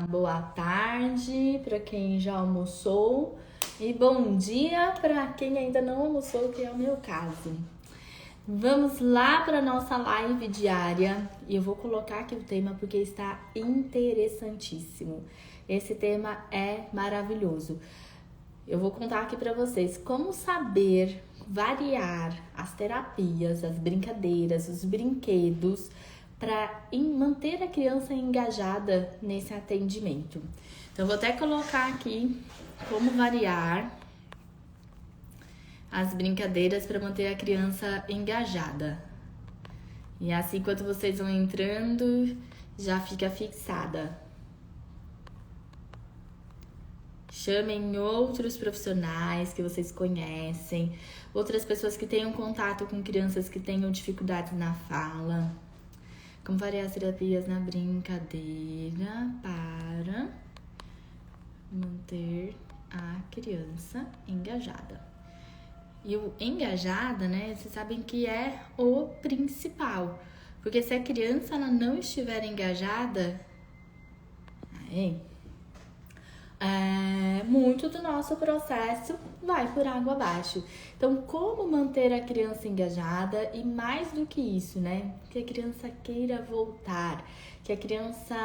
Boa tarde para quem já almoçou e bom dia para quem ainda não almoçou, que é o meu caso. Vamos lá para nossa live diária e eu vou colocar aqui o tema porque está interessantíssimo. Esse tema é maravilhoso. Eu vou contar aqui para vocês como saber variar as terapias, as brincadeiras, os brinquedos para manter a criança engajada nesse atendimento. Então, eu vou até colocar aqui como variar as brincadeiras para manter a criança engajada. E assim, enquanto vocês vão entrando, já fica fixada. Chamem outros profissionais que vocês conhecem, outras pessoas que tenham contato com crianças que tenham dificuldades na fala. Como variar as terapias na brincadeira para manter a criança engajada. E o engajada, né, vocês sabem que é o principal. Porque se a criança ela não estiver engajada, muito do nosso processo vai por água abaixo. Então, como manter a criança engajada e mais do que isso, né? Que a criança queira voltar, que a criança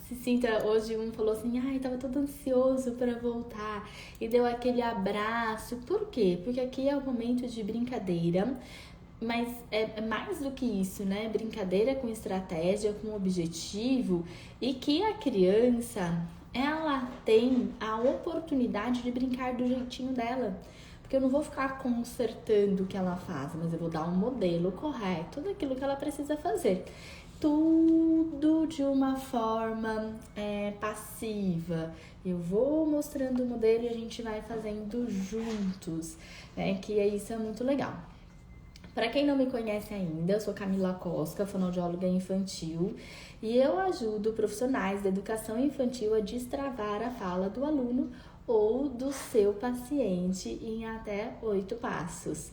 se sinta... Hoje um falou assim, tava todo ansioso para voltar e deu aquele abraço. Por quê? Porque aqui é o momento de brincadeira, mas é mais do que isso, né? Brincadeira com estratégia, com objetivo e que a criança... ela tem a oportunidade de brincar do jeitinho dela. Porque eu não vou ficar consertando o que ela faz, mas eu vou dar um modelo correto daquilo que ela precisa fazer. Tudo de uma forma passiva. Eu vou mostrando o modelo e a gente vai fazendo juntos, né? Que isso é muito legal. Para quem não me conhece ainda, eu sou Camila Cosca, fonoaudióloga infantil, e eu ajudo profissionais da educação infantil a destravar a fala do aluno ou do seu paciente em até 8 passos.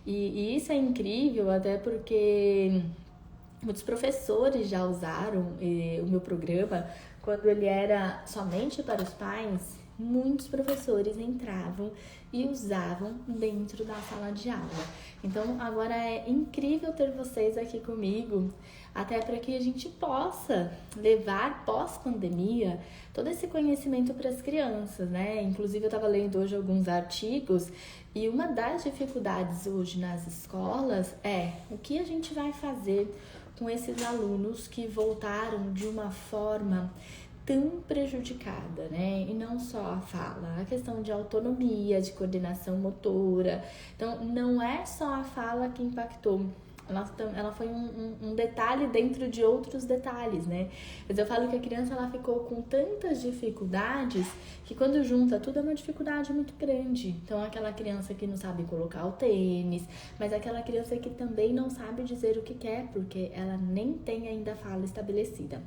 E isso é incrível até porque muitos professores já usaram o meu programa quando ele era somente para os pais. Muitos professores entravam e usavam dentro da sala de aula. Então, agora é incrível ter vocês aqui comigo, até para que a gente possa levar pós-pandemia todo esse conhecimento para as crianças, né? Inclusive, eu estava lendo hoje alguns artigos e uma das dificuldades hoje nas escolas é o que a gente vai fazer com esses alunos que voltaram de uma forma tão prejudicada, né? E não só a fala, a questão de autonomia, de coordenação motora. Então, não é só a fala que impactou. Ela foi um detalhe dentro de outros detalhes, né? Mas eu falo que a criança ela ficou com tantas dificuldades que quando junta tudo é uma dificuldade muito grande. Então, aquela criança que não sabe colocar o tênis, mas aquela criança que também não sabe dizer o que quer, porque ela nem tem ainda a fala estabelecida.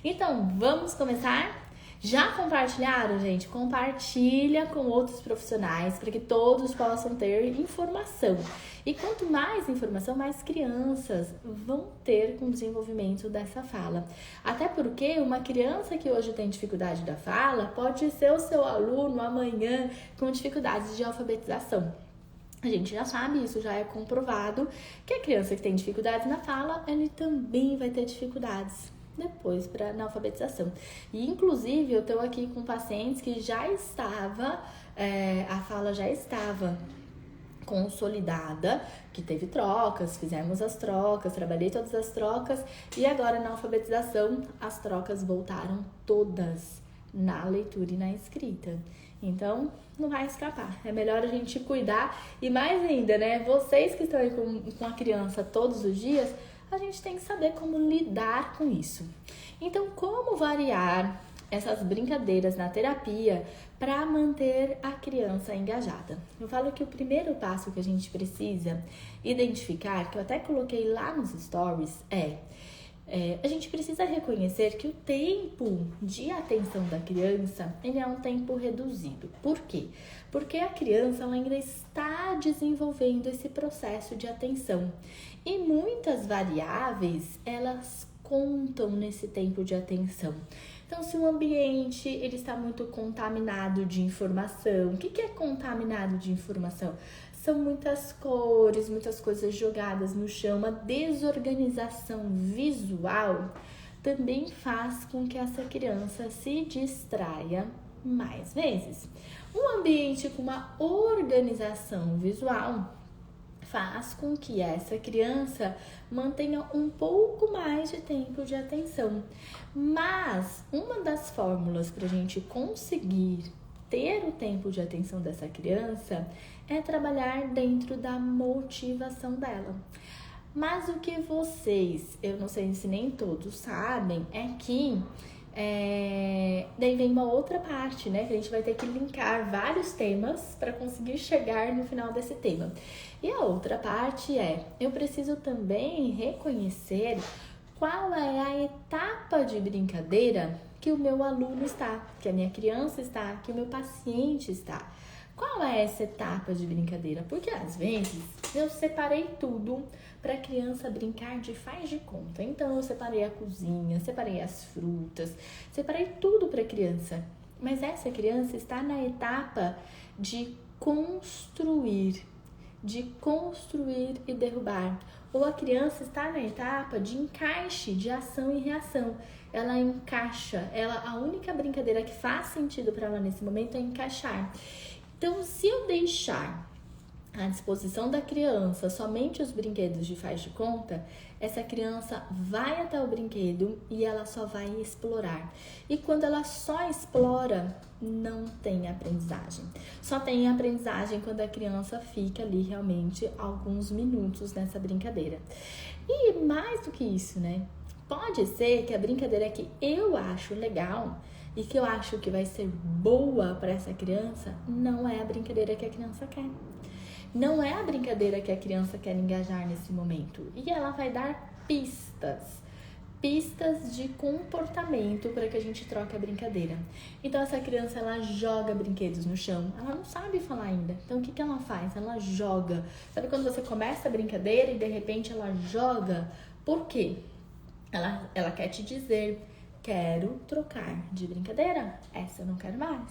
Então, vamos começar? Já compartilharam, gente? Compartilha com outros profissionais para que todos possam ter informação. E quanto mais informação, mais crianças vão ter com o desenvolvimento dessa fala. Até porque uma criança que hoje tem dificuldade da fala pode ser o seu aluno amanhã com dificuldades de alfabetização. A gente já sabe, isso já é comprovado, que a criança que tem dificuldades na fala, ele também vai ter dificuldades depois na alfabetização. E inclusive eu estou aqui com pacientes que já estava, a fala já estava consolidada, que teve trocas, fizemos as trocas, trabalhei todas as trocas e agora na alfabetização as trocas voltaram todas na leitura e na escrita. Então, não vai escapar. É melhor a gente cuidar e mais ainda, né? Vocês que estão aí com a criança todos os dias, a gente tem que saber como lidar com isso. Então, como variar essas brincadeiras na terapia para manter a criança engajada? Eu falo que o primeiro passo que a gente precisa identificar, que eu até coloquei lá nos stories, a gente precisa reconhecer que o tempo de atenção da criança ele é um tempo reduzido. Por quê? Porque a criança ela ainda está desenvolvendo esse processo de atenção. E muitas variáveis, elas contam nesse tempo de atenção. Então, se o ambiente ele está muito contaminado de informação, o que é contaminado de informação? São muitas cores, muitas coisas jogadas no chão, uma desorganização visual também faz com que essa criança se distraia mais vezes. Um ambiente com uma organização visual faz com que essa criança mantenha um pouco mais de tempo de atenção. Mas uma das fórmulas para a gente conseguir ter o tempo de atenção dessa criança é trabalhar dentro da motivação dela. Mas o que vocês, eu não sei se nem todos sabem, é que daí vem uma outra parte, né? Que a gente vai ter que linkar vários temas para conseguir chegar no final desse tema. E a outra parte eu preciso também reconhecer qual é a etapa de brincadeira que o meu aluno está, que a minha criança está, que o meu paciente está. Qual é essa etapa de brincadeira? Porque às vezes eu separei tudo para a criança brincar de faz de conta. Então eu separei a cozinha, separei as frutas, separei tudo para a criança. Mas essa criança está na etapa de construir e derrubar. Ou a criança está na etapa de encaixe, de ação e reação. Ela encaixa, a única brincadeira que faz sentido para ela nesse momento é encaixar. Então, se eu deixar à disposição da criança somente os brinquedos de faz de conta, essa criança vai até o brinquedo e ela só vai explorar. E quando ela só explora, não tem aprendizagem. Só tem aprendizagem quando a criança fica ali realmente alguns minutos nessa brincadeira. E mais do que isso, né? Pode ser que a brincadeira que eu acho legal e que eu acho que vai ser boa para essa criança não é a brincadeira que a criança quer. Não é a brincadeira que a criança quer engajar nesse momento. E ela vai dar pistas de comportamento para que a gente troque a brincadeira. Então essa criança, ela joga brinquedos no chão, ela não sabe falar ainda. Então o que ela faz? Ela joga. Sabe quando você começa a brincadeira e de repente ela joga? Por quê? Ela quer te dizer: quero trocar de brincadeira, essa eu não quero mais.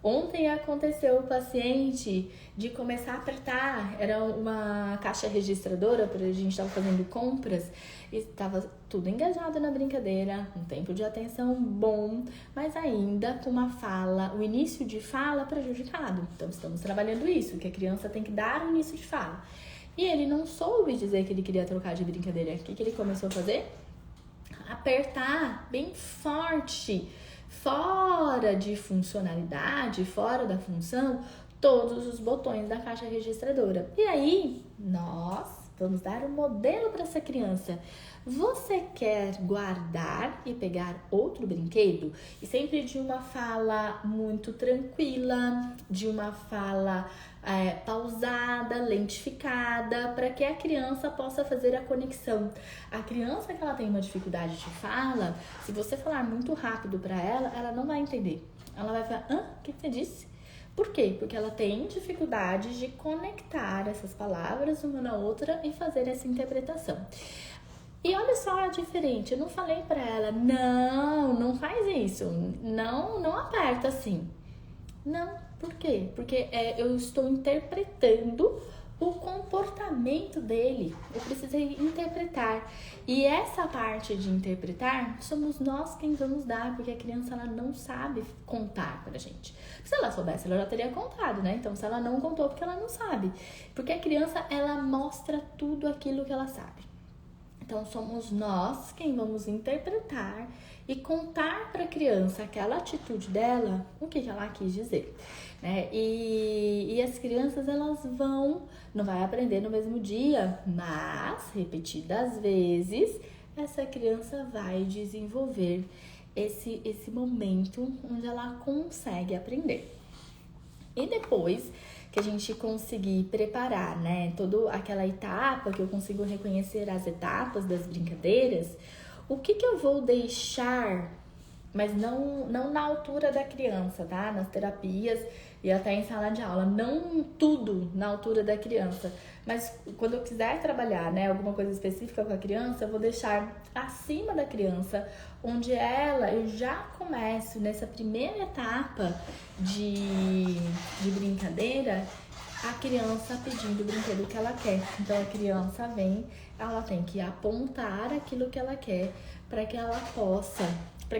Ontem aconteceu o paciente de começar a apertar, era uma caixa registradora, porque a gente estava fazendo compras e estava tudo engajado na brincadeira, um tempo de atenção bom, mas ainda com uma fala, o início de fala prejudicado. Então estamos trabalhando isso, que a criança tem que dar o início de fala. E ele não soube dizer que ele queria trocar de brincadeira. O que ele começou a fazer? Apertar bem forte, fora de funcionalidade, fora da função, todos os botões da caixa registradora. E aí, nós vamos dar um modelo para essa criança. Você quer guardar e pegar outro brinquedo? E sempre de uma fala muito tranquila, de uma fala pausada, lentificada, para que a criança possa fazer a conexão. A criança que ela tem uma dificuldade de fala, se você falar muito rápido para ela, ela não vai entender. Ela vai falar: o que você disse? Por quê? Porque ela tem dificuldade de conectar essas palavras uma na outra e fazer essa interpretação. E olha só a diferente, eu não falei pra ela: não faz isso, não aperta assim. Não, por quê? Porque eu estou interpretando o comportamento dele. Eu precisei interpretar. E essa parte de interpretar, somos nós quem vamos dar, porque a criança, ela não sabe contar pra gente. Se ela soubesse, ela já teria contado, né? Então, se ela não contou, porque ela não sabe. Porque a criança, ela mostra tudo aquilo que ela sabe. Então, somos nós quem vamos interpretar e contar para a criança aquela atitude dela, o que ela quis dizer, né? E as crianças, elas não vai aprender no mesmo dia, mas repetidas vezes, essa criança vai desenvolver esse momento onde ela consegue aprender. E depois que a gente conseguir preparar, né, toda aquela etapa, que eu consigo reconhecer as etapas das brincadeiras, o que eu vou deixar mas não na altura da criança, tá? Nas terapias e até em sala de aula, não tudo na altura da criança. Mas quando eu quiser trabalhar, né, alguma coisa específica com a criança, eu vou deixar acima da criança, onde eu já começo nessa primeira etapa de brincadeira, a criança pedindo o brinquedo que ela quer. Então a criança vem, ela tem que apontar aquilo que ela quer para que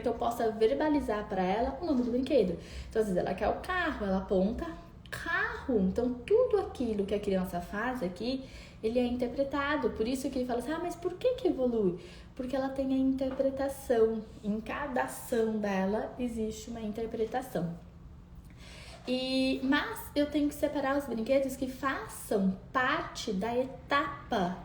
eu possa verbalizar para ela o nome do brinquedo. Então às vezes ela quer o carro, ela aponta carro. Então tudo aquilo que a criança faz aqui, ele é interpretado. Por isso que ele fala assim, mas por que evolui? Porque ela tem a interpretação. Em cada ação dela existe uma interpretação. Mas eu tenho que separar os brinquedos que façam parte da etapa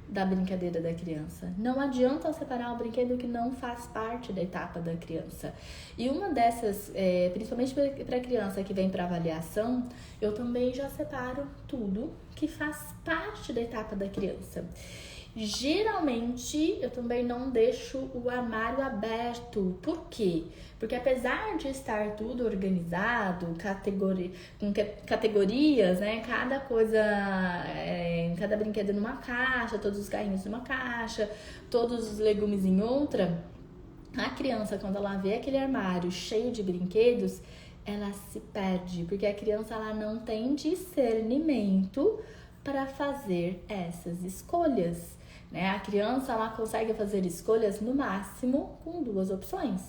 da brincadeira da criança. Não adianta eu separar um brinquedo que não faz parte da etapa da criança. E uma dessas, principalmente para criança que vem para avaliação, eu também já separo tudo que faz parte da etapa da criança. Geralmente, eu também não deixo o armário aberto. Por quê? Porque apesar de estar tudo organizado, com categorias, né? Cada coisa, cada brinquedo numa caixa, todos os carrinhos numa caixa, todos os legumes em outra, a criança, quando ela vê aquele armário cheio de brinquedos, ela se perde. Porque a criança, ela não tem discernimento para fazer essas escolhas, né? A criança, ela consegue fazer escolhas no máximo com 2 opções.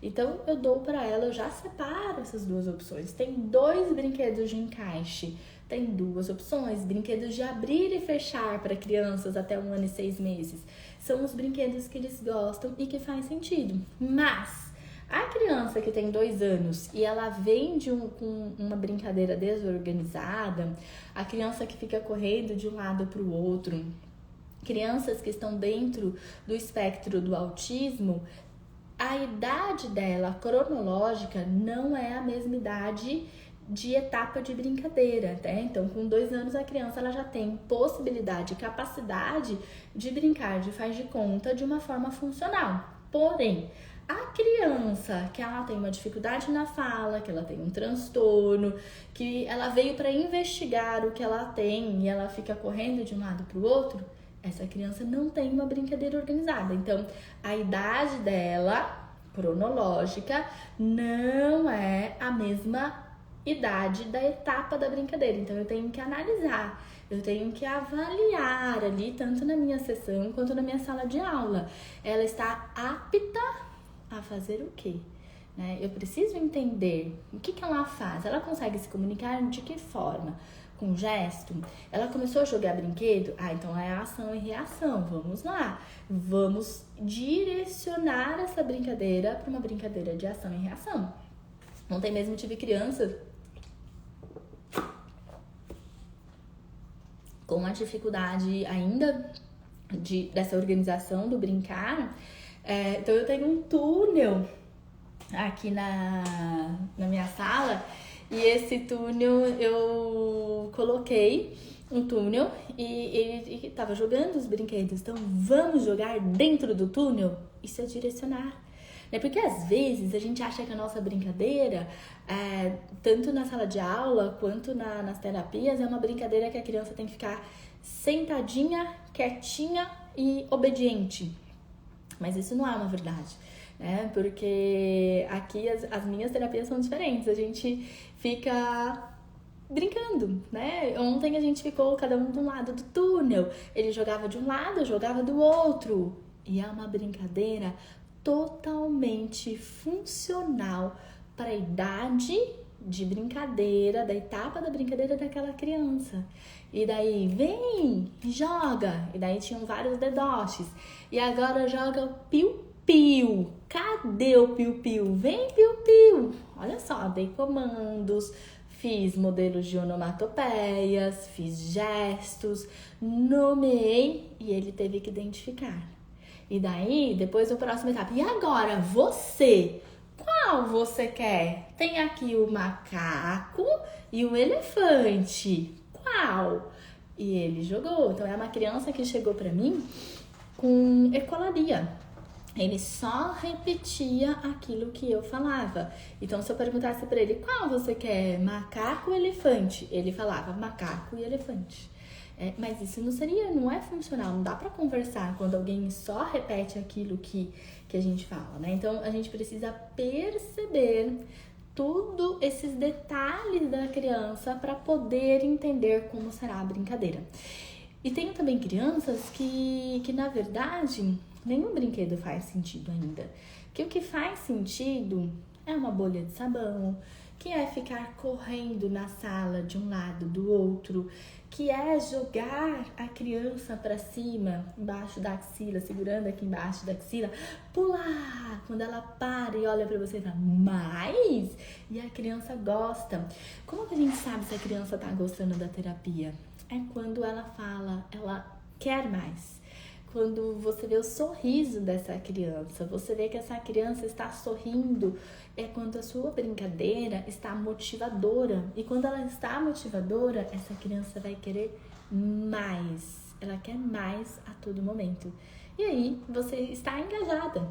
Então eu dou para ela, eu já separo essas 2 opções. Tem 2 brinquedos de encaixe, tem 2 opções. Brinquedos de abrir e fechar para crianças até 1 ano e 6 meses. São os brinquedos que eles gostam e que faz sentido. Mas a criança que tem 2 anos e ela vem com uma brincadeira desorganizada, a criança que fica correndo de um lado para o outro, crianças que estão dentro do espectro do autismo, a idade dela cronológica não é a mesma idade de etapa de brincadeira, né? Então, com 2 anos, a criança ela já tem possibilidade e capacidade de brincar de faz de conta de uma forma funcional. Porém, a criança que ela tem uma dificuldade na fala, que ela tem um transtorno, que ela veio para investigar o que ela tem e ela fica correndo de um lado para o outro, essa criança não tem uma brincadeira organizada. Então, a idade dela, cronológica, não é a mesma idade da etapa da brincadeira. Então, eu tenho que analisar, eu tenho que avaliar ali, tanto na minha sessão quanto na minha sala de aula. Ela está apta a fazer o quê? Né? Eu preciso entender o que ela faz. Ela consegue se comunicar de que forma? Com gesto? Ela começou a jogar brinquedo? Então é ação e reação. Vamos lá. Vamos direcionar essa brincadeira para uma brincadeira de ação e reação. Ontem mesmo tive criança com uma dificuldade ainda dessa organização do brincar. Então eu tenho um túnel aqui na minha sala. E esse túnel, eu coloquei um túnel e ele tava jogando os brinquedos. Então, vamos jogar dentro do túnel? Isso é direcionar. Né? Porque às vezes a gente acha que a nossa brincadeira, tanto na sala de aula quanto nas terapias, é uma brincadeira que a criança tem que ficar sentadinha, quietinha e obediente. Mas isso não é uma verdade. Né? Porque aqui as minhas terapias são diferentes, a gente fica brincando, né? Ontem a gente ficou cada um de um lado do túnel, ele jogava de um lado, eu jogava do outro, e é uma brincadeira totalmente funcional para a idade de brincadeira, da etapa da brincadeira daquela criança. E daí, vem, joga, e daí tinham vários dedoches, e agora joga o piu-piu. Cadê o piu-piu? Vem, piu-piu! Olha só, dei comandos, fiz modelos de onomatopeias, fiz gestos, nomeei e ele teve que identificar. E daí, depois o próximo etapa. E agora, você? Qual você quer? Tem aqui o macaco e o elefante. Qual? E ele jogou. Então, é uma criança que chegou pra mim com ecolalia. Ele só repetia aquilo que eu falava. Então, se eu perguntasse para ele, qual você quer, macaco ou elefante? Ele falava macaco e elefante. Mas isso não é funcional, não dá para conversar quando alguém só repete aquilo que a gente fala, né? Então, a gente precisa perceber todos esses detalhes da criança para poder entender como será a brincadeira. E tem também crianças que na verdade, nenhum brinquedo faz sentido ainda. Que o que faz sentido é uma bolha de sabão, que é ficar correndo na sala de um lado do outro, que é jogar a criança para cima, embaixo da axila, segurando aqui embaixo da axila, pular, quando ela para e olha para você e fala, mais? E a criança gosta. Como que a gente sabe se a criança tá gostando da terapia? É quando ela fala, ela quer mais. Quando você vê o sorriso dessa criança, você vê que essa criança está sorrindo, é quando a sua brincadeira está motivadora. E quando ela está motivadora, essa criança vai querer mais. Ela quer mais a todo momento. E aí, você está engajada.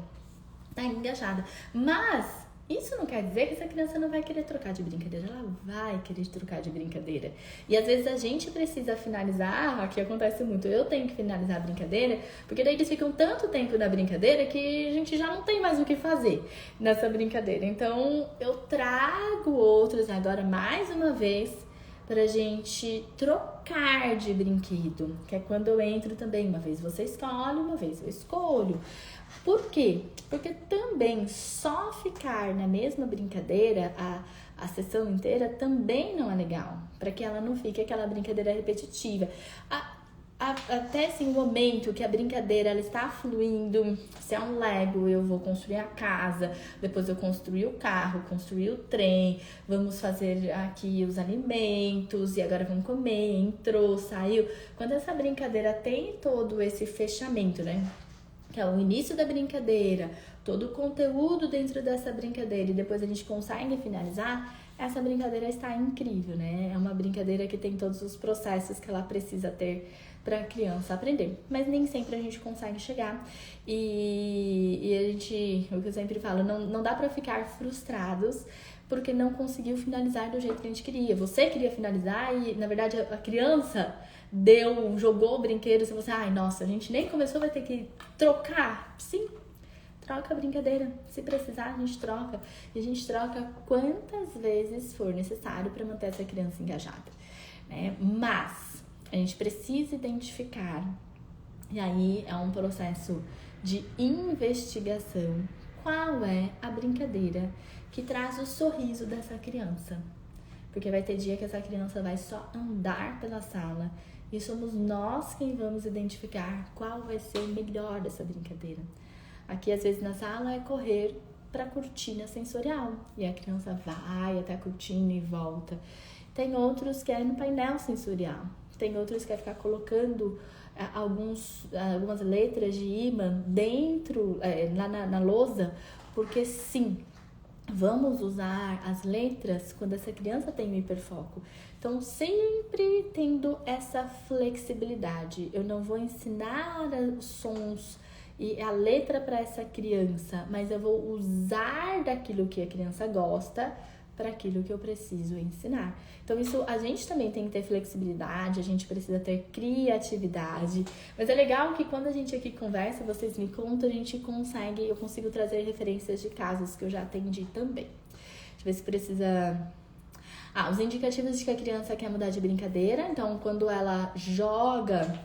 Mas isso não quer dizer que essa criança não vai querer trocar de brincadeira. Ela vai querer trocar de brincadeira. E às vezes a gente precisa finalizar, aqui acontece muito, eu tenho que finalizar a brincadeira, porque daí eles ficam tanto tempo na brincadeira que a gente já não tem mais o que fazer nessa brincadeira. Então eu trago outros agora mais uma vez pra gente trocar de brinquedo, que é quando eu entro também, uma vez você escolhe, uma vez eu escolho. Por quê? Porque também só ficar na mesma brincadeira a sessão inteira também não é legal, para que ela não fique aquela brincadeira repetitiva. Até assim, o momento que a brincadeira ela está fluindo, se é um Lego, eu vou construir a casa, depois eu construir o carro, construir o trem, vamos fazer aqui os alimentos e agora vamos comer, entrou, saiu. Quando essa brincadeira tem todo esse fechamento, né? Que é o início da brincadeira, todo o conteúdo dentro dessa brincadeira e depois a gente consegue finalizar, essa brincadeira está incrível, né? É uma brincadeira que tem todos os processos que ela precisa ter para a criança aprender, mas nem sempre a gente consegue chegar e a gente, o que eu sempre falo, não dá para ficar frustrados porque não conseguiu finalizar do jeito que a gente queria. Você queria finalizar e, na verdade, a criança jogou o brinquedo e você, ai, nossa, a gente nem começou, vai ter que trocar. Sim, troca a brincadeira. Se precisar, a gente troca. E a gente troca quantas vezes for necessário para manter essa criança engajada, né? Mas a gente precisa identificar, e aí é um processo de investigação, qual é a brincadeira que traz o sorriso dessa criança. Porque vai ter dia que essa criança vai só andar pela sala e somos nós quem vamos identificar qual vai ser o melhor dessa brincadeira. Aqui, às vezes, na sala é correr para a cortina sensorial e a criança vai até a cortina e volta. Tem outros que é no painel sensorial. Tem outros que é ficar colocando algumas letras de ímã dentro, na lousa, porque sim, vamos usar as letras quando essa criança tem um hiperfoco. Então, sempre tendo essa flexibilidade. Eu não vou ensinar os sons e a letra para essa criança, mas eu vou usar daquilo que a criança gosta para aquilo que eu preciso ensinar. Então, isso a gente também tem que ter flexibilidade, a gente precisa ter criatividade. Mas é legal que quando a gente aqui conversa, vocês me contam, eu consigo trazer referências de casos que eu já atendi também. Deixa eu ver se precisa... os indicativos de que a criança quer mudar de brincadeira. Então, quando ela joga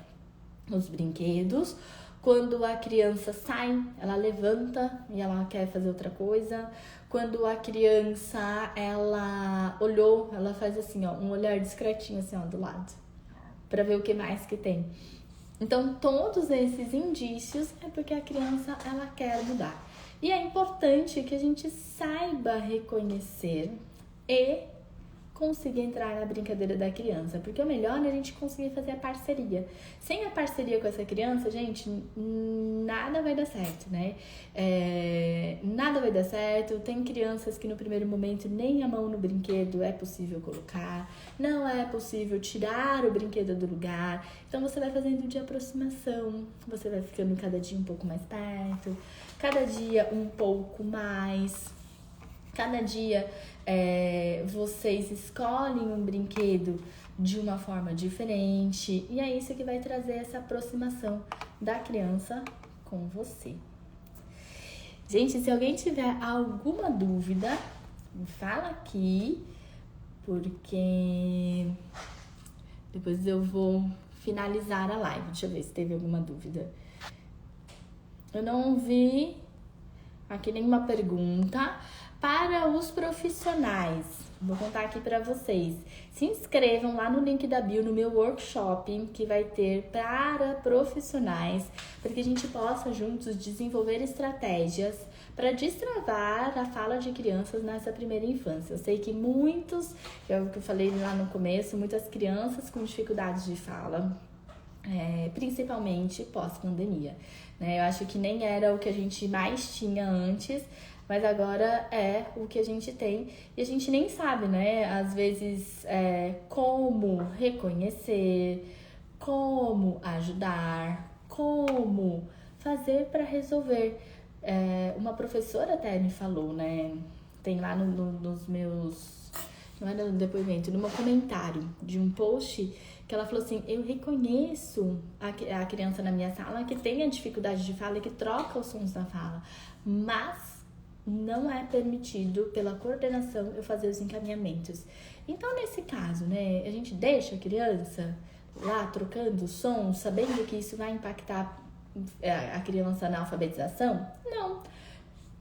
os brinquedos, quando a criança sai, ela levanta e ela quer fazer outra coisa. Quando a criança, ela olhou, ela faz assim, ó, um olhar discretinho assim, ó, do lado, para ver o que mais que tem. Então, todos esses indícios é porque a criança, ela quer mudar. E é importante que a gente saiba reconhecer e conseguir entrar na brincadeira da criança, porque o melhor é a gente conseguir fazer a parceria. Sem a parceria com essa criança, gente, nada vai dar certo, né? Nada vai dar certo. Tem crianças que no primeiro momento nem a mão no brinquedo é possível colocar, não é possível tirar o brinquedo do lugar. Então você vai fazendo de aproximação, você vai ficando cada dia um pouco mais perto, cada dia um pouco mais. Cada dia vocês escolhem um brinquedo de uma forma diferente. E é isso que vai trazer essa aproximação da criança com você. Gente, se alguém tiver alguma dúvida, me fala aqui, porque depois eu vou finalizar a live. Deixa eu ver se teve alguma dúvida. Eu não vi aqui nenhuma pergunta. Para os profissionais, vou contar aqui para vocês. Se inscrevam lá no link da bio, no meu workshop, que vai ter para profissionais, para que a gente possa juntos desenvolver estratégias para destravar a fala de crianças nessa primeira infância. Eu sei que muitos, é o que eu falei lá no começo, muitas crianças com dificuldades de fala, principalmente pós-pandemia, né? Eu acho que nem era o que a gente mais tinha antes, mas agora é o que a gente tem e a gente nem sabe, né? Às vezes, como reconhecer, como ajudar, como fazer para resolver. Uma professora até me falou, né? Tem lá nos meus... Não era no depoimento, no meu comentário de um post, que ela falou assim: eu reconheço a criança na minha sala que tem a dificuldade de fala e que troca os sons da fala, mas não é permitido pela coordenação eu fazer os encaminhamentos. Então, nesse caso, né, a gente deixa a criança lá trocando sons, sabendo que isso vai impactar a criança na alfabetização? Não.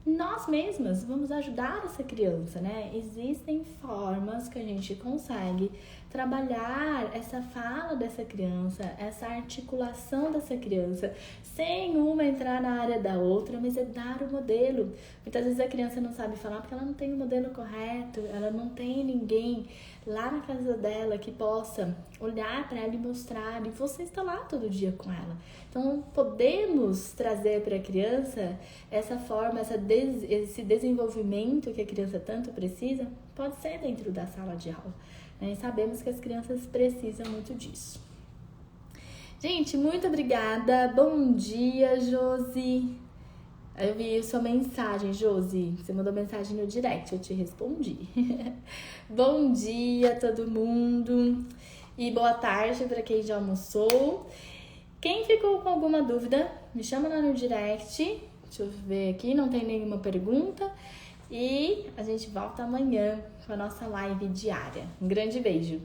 Nós mesmas vamos ajudar essa criança, né? Existem formas que a gente consegue trabalhar essa fala dessa criança, essa articulação dessa criança, sem uma entrar na área da outra, mas é dar o modelo. Muitas vezes a criança não sabe falar porque ela não tem o modelo correto, ela não tem ninguém lá na casa dela que possa olhar para ela e mostrar, e você está lá todo dia com ela. Então, podemos trazer para a criança essa forma, esse desenvolvimento que a criança tanto precisa, pode ser dentro da sala de aula, né? E sabemos que as crianças precisam muito disso. Gente, muito obrigada. Bom dia, Josi. Eu vi sua mensagem, Josi. Você mandou mensagem no direct, eu te respondi. Bom dia a todo mundo. E boa tarde para quem já almoçou. Quem ficou com alguma dúvida, me chama lá no direct. Deixa eu ver aqui, não tem nenhuma pergunta. E a gente volta amanhã com a nossa live diária. Um grande beijo.